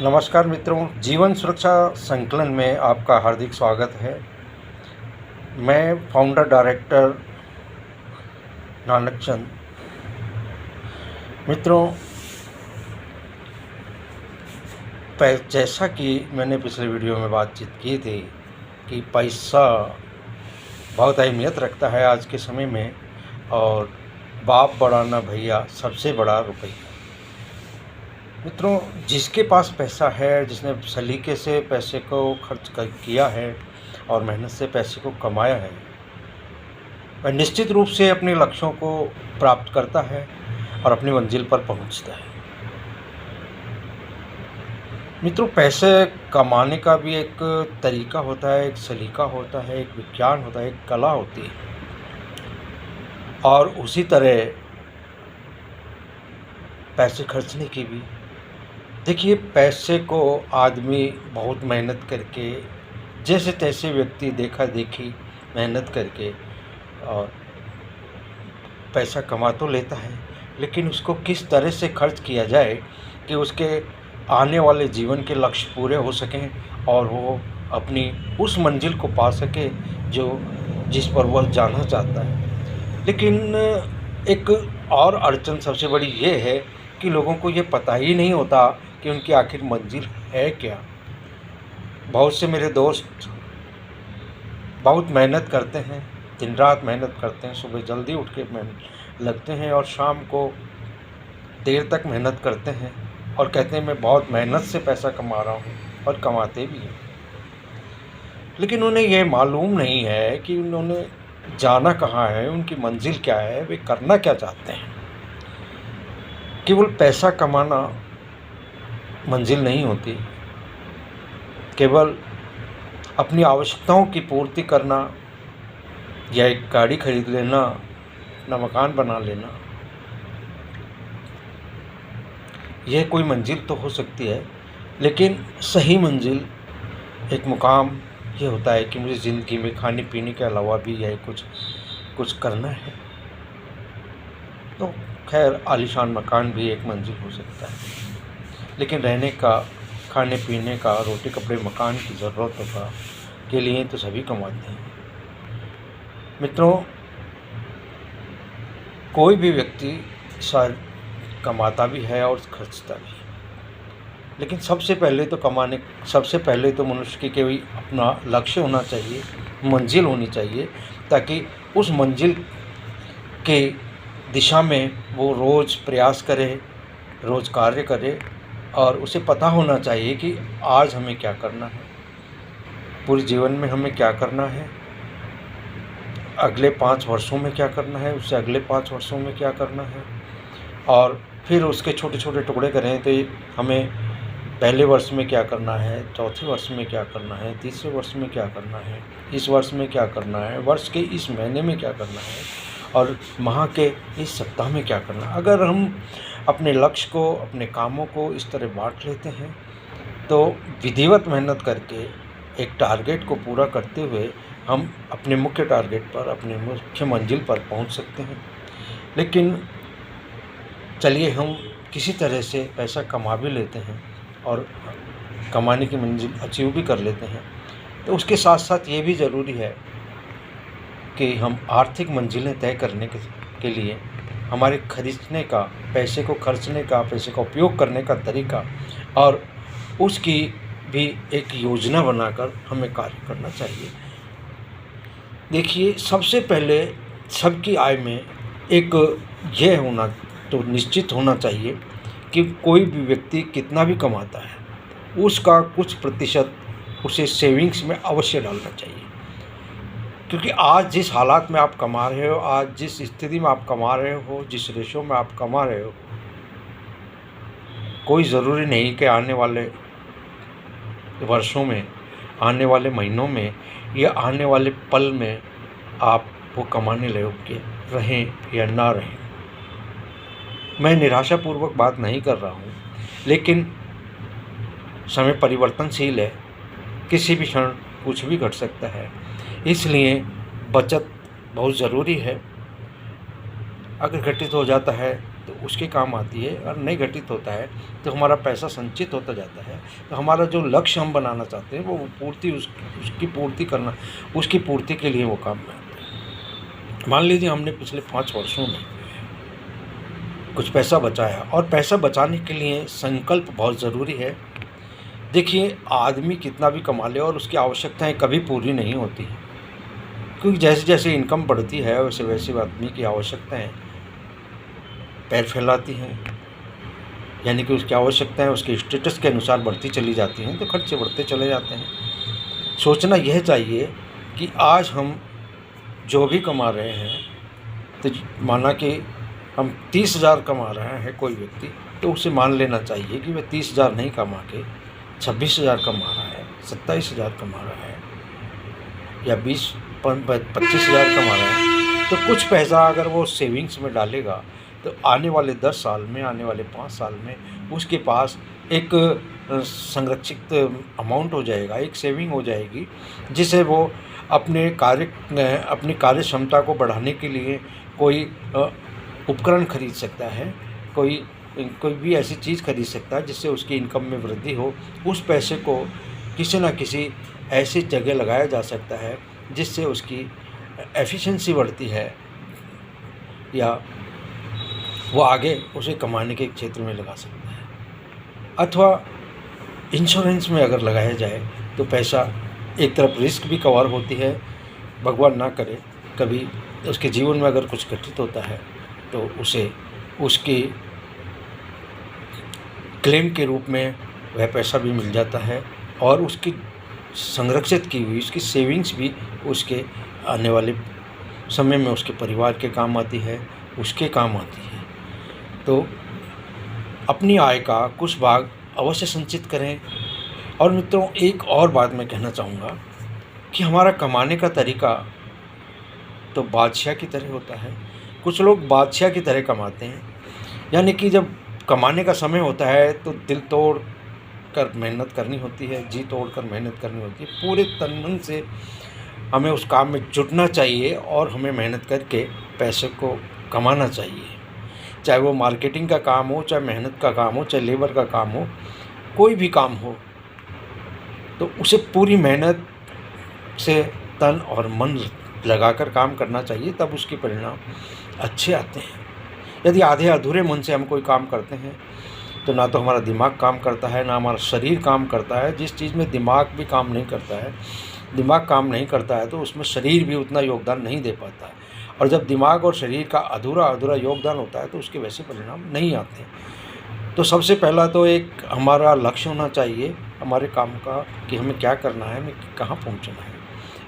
नमस्कार मित्रों, जीवन सुरक्षा संकलन में आपका हार्दिक स्वागत है। मैं फाउंडर डायरेक्टर नानक चंद। मित्रों, जैसा कि मैंने पिछले वीडियो में बातचीत की थी कि पैसा बहुत अहमियत रखता है आज के समय में, और बाप बड़ा ना भैया, सबसे बड़ा रुपया। मित्रों, जिसके पास पैसा है, जिसने सलीके से पैसे को खर्च किया है और मेहनत से पैसे को कमाया है, वह निश्चित रूप से अपने लक्ष्यों को प्राप्त करता है और अपनी मंजिल पर पहुंचता है। मित्रों, पैसे कमाने का भी एक तरीका होता है, एक सलीका होता है, एक विज्ञान होता है, एक कला होती है। और उसी तरह पैसे खर्चने की भी। देखिए, पैसे को आदमी बहुत मेहनत करके, जैसे तैसे व्यक्ति देखा देखी मेहनत करके और पैसा कमा तो लेता है, लेकिन उसको किस तरह से खर्च किया जाए कि उसके आने वाले जीवन के लक्ष्य पूरे हो सकें और वो अपनी उस मंजिल को पा सके जिस पर वह जाना चाहता है। लेकिन एक और अड़चन सबसे बड़ी ये है कि लोगों को ये पता ही नहीं होता कि उनकी आखिर मंजिल है क्या। बहुत से मेरे दोस्त बहुत मेहनत करते हैं, दिन रात मेहनत करते हैं, सुबह जल्दी उठ के मेहनत लगते हैं और शाम को देर तक मेहनत करते हैं और कहते हैं मैं बहुत मेहनत से पैसा कमा रहा हूँ, और कमाते भी हैं। लेकिन उन्हें यह मालूम नहीं है कि उन्होंने जाना कहाँ है, उनकी मंजिल क्या है, वे करना क्या चाहते हैं। केवल पैसा कमाना मंजिल नहीं होती। केवल अपनी आवश्यकताओं की पूर्ति करना या एक गाड़ी खरीद लेना, अपना मकान बना लेना, यह कोई मंजिल तो हो सकती है, लेकिन सही मंजिल, एक मुकाम ये होता है कि मुझे ज़िंदगी में खाने पीने के अलावा भी यह कुछ करना है। तो खैर, आलीशान मकान भी एक मंजिल हो सकता है, लेकिन रहने का, खाने पीने का, रोटी कपड़े मकान की ज़रूरतों के लिए तो सभी कमाते हैं। मित्रों, कोई भी व्यक्ति शायद कमाता भी है और खर्चता भी है, लेकिन सबसे पहले तो मनुष्य की कोई अपना लक्ष्य होना चाहिए, मंजिल होनी चाहिए, ताकि उस मंजिल के दिशा में वो रोज़ प्रयास करे, रोज़ कार्य करे, और उसे पता होना चाहिए कि आज हमें क्या करना है, पूरे जीवन में हमें क्या करना है, अगले 5 वर्षों में क्या करना है, उससे अगले 5 वर्षों में क्या करना है, और फिर उसके छोटे छोटे टुकड़े करें तो हमें पहले वर्ष में क्या करना है, चौथे वर्ष में क्या करना है, तीसरे वर्ष में क्या करना है, इस वर्ष में क्या करना है, वर्ष के इस महीने में क्या करना है, और माह के इस सप्ताह में क्या करना है। अगर हम अपने लक्ष्य को, अपने कामों को इस तरह बांट लेते हैं तो विधिवत मेहनत करके एक टारगेट को पूरा करते हुए हम अपने मुख्य टारगेट पर, अपने मुख्य मंजिल पर पहुंच सकते हैं। लेकिन चलिए, हम किसी तरह से पैसा कमा भी लेते हैं और कमाने की मंजिल अचीव भी कर लेते हैं, तो उसके साथ साथ ये भी ज़रूरी है कि हम आर्थिक मंजिलें तय करने के लिए हमारे खरीदने का, पैसे को खर्चने का, पैसे का उपयोग करने का तरीका और उसकी भी एक योजना बनाकर हमें कार्य करना चाहिए। देखिए, सबसे पहले सबकी आय में एक यह होना तो निश्चित होना चाहिए कि कोई भी व्यक्ति कितना भी कमाता है, उसका कुछ प्रतिशत उसे सेविंग्स में अवश्य डालना चाहिए। क्योंकि आज जिस हालात में आप कमा रहे हो, आज जिस स्थिति में आप कमा रहे हो, जिस रेशो में आप कमा रहे हो, कोई ज़रूरी नहीं कि आने वाले वर्षों में, आने वाले महीनों में या आने वाले पल में आप वो कमाने योग्य रहें या ना रहें। मैं निराशापूर्वक बात नहीं कर रहा हूँ, लेकिन समय परिवर्तनशील है, किसी भी क्षण कुछ भी घट सकता है, इसलिए बचत बहुत ज़रूरी है। अगर घटित हो जाता है तो उसके काम आती है। और नहीं घटित होता है तो हमारा पैसा संचित होता जाता है। तो हमारा जो लक्ष्य हम बनाना चाहते हैं वो पूर्ति उसकी पूर्ति के लिए वो काम में आता है। मान लीजिए हमने पिछले 5 वर्षों में कुछ पैसा बचाया, और पैसा बचाने के लिए संकल्प बहुत ज़रूरी है। देखिए, आदमी कितना भी कमा ले और उसकी आवश्यकताएं कभी पूरी नहीं होती, क्योंकि जैसे जैसे इनकम बढ़ती है वैसे वैसे आदमी की आवश्यकताएं पैर फैलाती हैं। यानी कि उसकी आवश्यकताएं उसके स्टेटस के अनुसार बढ़ती चली जाती हैं, तो खर्चे बढ़ते चले जाते हैं। सोचना यह चाहिए कि आज हम जो भी कमा रहे हैं, तो माना कि हम 30,000 कमा रहे हैं कोई व्यक्ति, तो उसे मान लेना चाहिए कि वह 30,000 नहीं कमा के 26,000 कमा रहा है, 27,000 कमा रहा है, या 25,000 कमा रहा है। तो कुछ पैसा अगर वो सेविंग्स में डालेगा तो आने वाले 10 साल में, आने वाले 5 साल में उसके पास एक संरक्षित अमाउंट हो जाएगा, एक सेविंग हो जाएगी, जिसे वो अपनी कार्य क्षमता को बढ़ाने के लिए कोई उपकरण खरीद सकता है, कोई भी ऐसी चीज़ खरीद सकता है जिससे उसकी इनकम में वृद्धि हो। उस पैसे को किसी न किसी ऐसी जगह लगाया जा सकता है जिससे उसकी एफिशिएंसी बढ़ती है, या वो आगे उसे कमाने के क्षेत्र में लगा सकता है। अथवा इंश्योरेंस में अगर लगाया जाए तो पैसा, एक तरफ रिस्क भी कवर होती है, भगवान ना करे कभी उसके जीवन में अगर कुछ घटित होता है तो उसे उसकी क्लेम के रूप में वह पैसा भी मिल जाता है, और उसकी संरक्षित की हुई उसकी सेविंग्स भी उसके आने वाले समय में उसके परिवार के काम आती है, उसके काम आती है। तो अपनी आय का कुछ भाग अवश्य संचित करें। और मित्रों, एक और बात मैं कहना चाहूँगा कि हमारा कमाने का तरीका तो बादशाह की तरह होता है। कुछ लोग बादशाह की तरह कमाते हैं, यानी कि जब कमाने का समय होता है तो दिल तोड़ कर मेहनत करनी होती है, जी तोड़ कर मेहनत करनी होती है। पूरे तन मन से हमें उस काम में जुटना चाहिए और हमें मेहनत करके पैसे को कमाना चाहिए। चाहे वो मार्केटिंग का काम हो, चाहे मेहनत का काम हो, चाहे लेबर का काम हो, कोई भी काम हो, तो उसे पूरी मेहनत से तन और मन लगाकर काम करना चाहिए, तब उसके परिणाम अच्छे आते हैं। यदि आधे अधूरे मन से हम कोई काम करते हैं तो ना तो हमारा दिमाग काम करता है, ना हमारा शरीर काम करता है। जिस चीज़ में दिमाग भी काम नहीं करता है, दिमाग काम नहीं करता है, तो उसमें शरीर भी उतना योगदान नहीं दे पाता है। और जब दिमाग और शरीर का अधूरा अधूरा योगदान होता है तो उसके वैसे परिणाम नहीं आते। तो सबसे पहला तो एक हमारा लक्ष्य होना चाहिए हमारे काम का, कि हमें क्या करना है, हमें कहाँ पहुँचना है।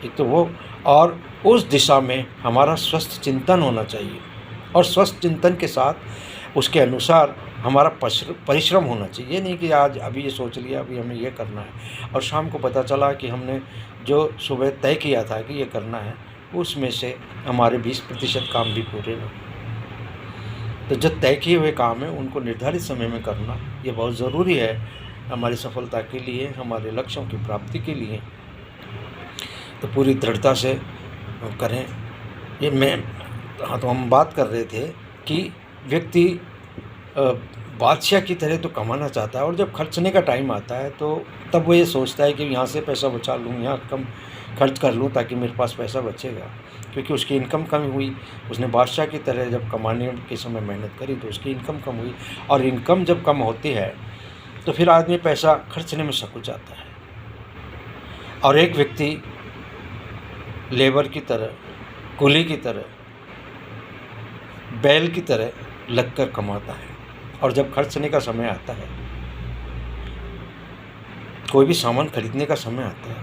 एक तो वो, और उस दिशा में हमारा स्वस्थ चिंतन होना चाहिए, और स्वस्थ चिंतन के साथ उसके अनुसार हमारा परिश्रम होना चाहिए। ये नहीं कि आज अभी ये सोच लिया अभी हमें ये करना है, और शाम को पता चला कि हमने जो सुबह तय किया था कि ये करना है, उसमें से हमारे 20% काम भी पूरे नहीं। तो जो तय किए हुए काम है उनको निर्धारित समय में करना ये बहुत ज़रूरी है हमारी सफलता के लिए, हमारे लक्ष्यों की प्राप्ति के लिए। तो पूरी दृढ़ता से करें। तो हम बात कर रहे थे कि व्यक्ति बादशाह की तरह तो कमाना चाहता है, और जब खर्चने का टाइम आता है तो तब वो ये सोचता है कि यहाँ से पैसा बचा लूँ, यहाँ कम खर्च कर लूँ ताकि मेरे पास पैसा बचेगा, क्योंकि उसकी इनकम कम हुई। उसने बादशाह की तरह जब कमाने के समय मेहनत करी तो उसकी इनकम कम हुई, और इनकम जब कम होती है तो फिर आदमी पैसा खर्चने में सकुच जाता है। और एक व्यक्ति लेबर की तरह, कुली की तरह, बैल की तरह लगकर कमाता है, और जब खर्चने का समय आता है, कोई भी सामान खरीदने का समय आता है,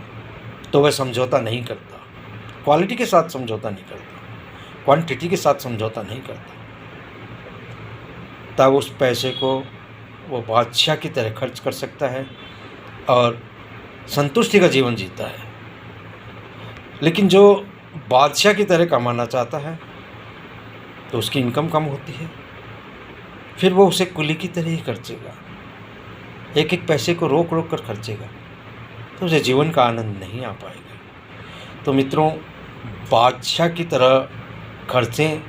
तो वह समझौता नहीं करता, क्वालिटी के साथ समझौता नहीं करता, क्वांटिटी के साथ समझौता नहीं करता। तब उस पैसे को वो बादशाह की तरह खर्च कर सकता है और संतुष्टि का जीवन जीता है। लेकिन जो बादशाह की तरह कमाना चाहता है तो उसकी इनकम कम होती है, फिर वो उसे कुली की तरह ही खर्चेगा, एक एक पैसे को रोक रोक कर खर्चेगा, तो उसे जीवन का आनंद नहीं आ पाएगा। तो मित्रों, बादशाह की तरह खर्चें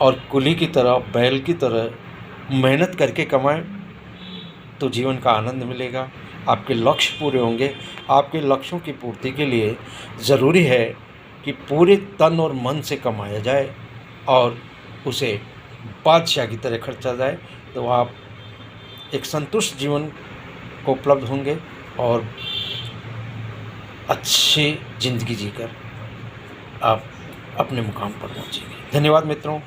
और कुली की तरह, बैल की तरह मेहनत करके कमाएं तो जीवन का आनंद मिलेगा, आपके लक्ष्य पूरे होंगे। आपके लक्ष्यों की पूर्ति के लिए ज़रूरी है कि पूरे तन और मन से कमाया जाए और उसे बादशाह की तरह खर्चा जाए, तो आप एक संतुष्ट जीवन को उपलब्ध होंगे और अच्छी ज़िंदगी जीकर आप अपने मुकाम पर पहुँचेंगे। धन्यवाद मित्रों।